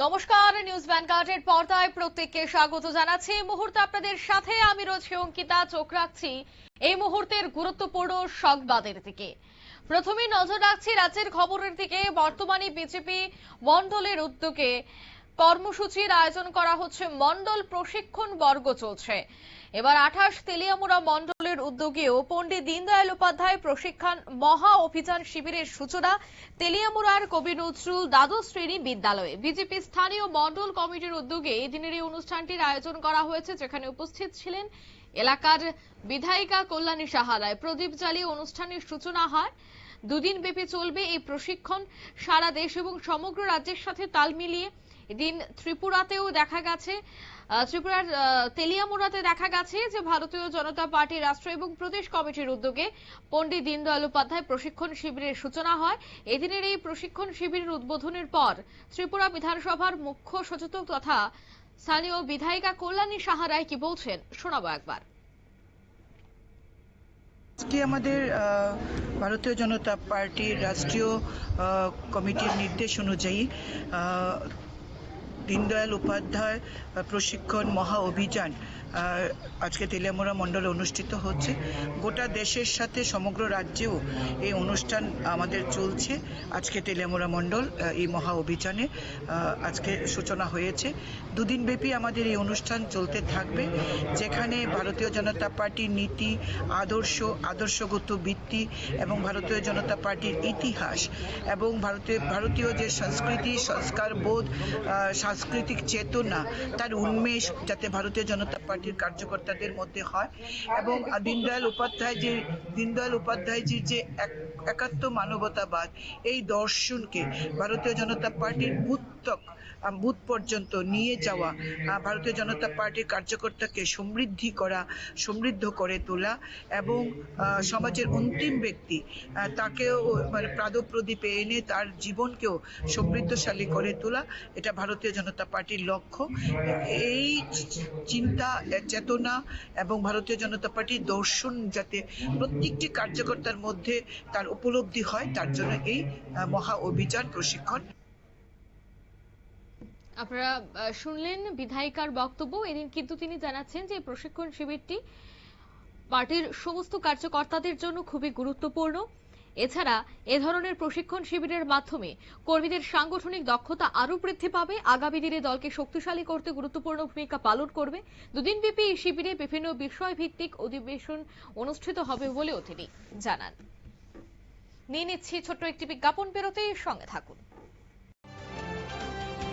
নমস্কার, নিউজ ভ্যানগার্ডের পর্দায় প্রত্যেককে স্বাগত জানাচ্ছি। এই মুহূর্তে আপনাদের সাথে আমি রয়েছি অঙ্কিতা। চোখ রাখছি এই মুহূর্তের গুরুত্বপূর্ণ সংবাদের দিকে। প্রথমে নজর রাখছি রাজ্যের খবরের দিকে। বর্তমানে বিজেপি মণ্ডলের উদ্যোগে কর্মসূচির আয়োজন করা হচ্ছে। মণ্ডল প্রশিক্ষণ বর্গ চলছে। এবার 28 তেলিয়ামুড়া মণ্ডলের উদ্যোগেও পণ্ডিত দীনদয়াল উপাধ্যায় প্রশিক্ষণ মহা অভিযান শিবিরের সূচনা তেলিয়ামুড়ার কবি নজরুল দ্বাদশ শ্রেণী বিদ্যালয়ে। বিজেপি স্থানীয় মণ্ডল কমিটির উদ্যোগে এদিনের এই অনুষ্ঠানটির আয়োজন করা হয়েছে, যেখানে উপস্থিত ছিলেন এলাকার বিধায়িকা কল্যাণী সাহা রায়। প্রদীপ জ্বালিয়ে অনুষ্ঠানের সূচনা হয়। দুদিন ব্যাপী চলবে এই প্রশিক্ষণ। সারা দেশ এবং সমগ্র রাজ্যের সাথে তাল মিলিয়ে এদিন ত্রিপুরাতেও দেখা গেছে, ত্রিপুরার তেলিয়ামুড়াতে দেখা গেছে যে ভারতীয় জনতা পার্টি রাষ্ট্র এবং প্রদেশ কমিটির উদ্যোগে পণ্ডিত দীনদয়াল উপাধ্যায় প্রশিক্ষণ শিবিরের সূচনা হয়। এদিনের এই প্রশিক্ষণ শিবিরের উদ্বোধনের পর ত্রিপুরা বিধানসভার মুখ্য সচেতক তথা স্থানীয় বিধায়িকা কল্যাণী সাহা রায় কি বলছেন শোনাবো একবার। আজকে আমাদের ভারতীয় জনতা পার্টির রাষ্ট্রীয় কমিটির নির্দেশ অনুযায়ী দীনদয়াল উপাধ্যায় প্রশিক্ষণ মহা অভিযান আজকে তেলিয়ামুড়া মণ্ডলে অনুষ্ঠিত হচ্ছে। গোটা দেশের সাথে সমগ্র রাজ্যেও এই অনুষ্ঠান আমাদের চলছে। আজকে তেলিয়ামুড়া মণ্ডল এই মহা অভিযানে আজকে সূচনা হয়েছে। দুদিন ব্যাপী আমাদের এই অনুষ্ঠান চলতে থাকবে, যেখানে ভারতীয় জনতা পার্টির নীতি, আদর্শগত ভিত্তি এবং ভারতীয় জনতা পার্টির ইতিহাস এবং ভারতীয় যে সংস্কৃতি, সংস্কার বোধ, সাংস্কৃতিক চেতনা, তার উন্মেষ যাতে ভারতীয় জনতা পার্টির কার্যকর্তাদের মধ্যে হয় এবং দীনদয়াল উপাধ্যায়জির যে একাত্ম মানবতাবাদ, এই দর্শনকে ভারতীয় জনতা পার্টির বুথ পর্যন্ত নিয়ে যাওয়া, ভারতীয় জনতা পার্টির কার্যকর্তাকে সমৃদ্ধ করে তোলা এবং সমাজের অন্তিম ব্যক্তি তাকেও প্রাদপ্রদীপে এনে তার জীবনকেও সমৃদ্ধশালী করে তোলা, এটা ভারতীয় জনতা পার্টির লক্ষ্য। এই চিন্তা, চেতনা এবং ভারতীয় জনতা পার্টির দর্শন যাতে প্রত্যেকটি কার্যকর্তার মধ্যে তার উপলব্ধি হয়, তার জন্য এই মহা অভিযান প্রশিক্ষণ। আপনারা শুনলেন বিধায়িকার বক্তব্য। এদিন কিন্তু তিনি জানাচ্ছেন যে প্রশিক্ষণ শিবিরটি পার্টির সমস্ত কার্যকর্তাদের জন্য খুবই গুরুত্বপূর্ণ। এছাড়া এ ধরনের প্রশিক্ষণ শিবিরের মাধ্যমে কর্মীদের সাংগঠনিক দক্ষতা আরও বৃদ্ধি পাবে, আগামী দিনে দলকে শক্তিশালী করতে গুরুত্বপূর্ণ ভূমিকা পালন করবে। দুদিনব্যাপী এই শিবিরে বিভিন্ন বিষয়ভিত্তিক অধিবেশন অনুষ্ঠিত হবে বলেও তিনি জানান। নিয়ে নিচ্ছি ছোট্ট একটি বিজ্ঞাপন, বিরতির সঙ্গে থাকুন।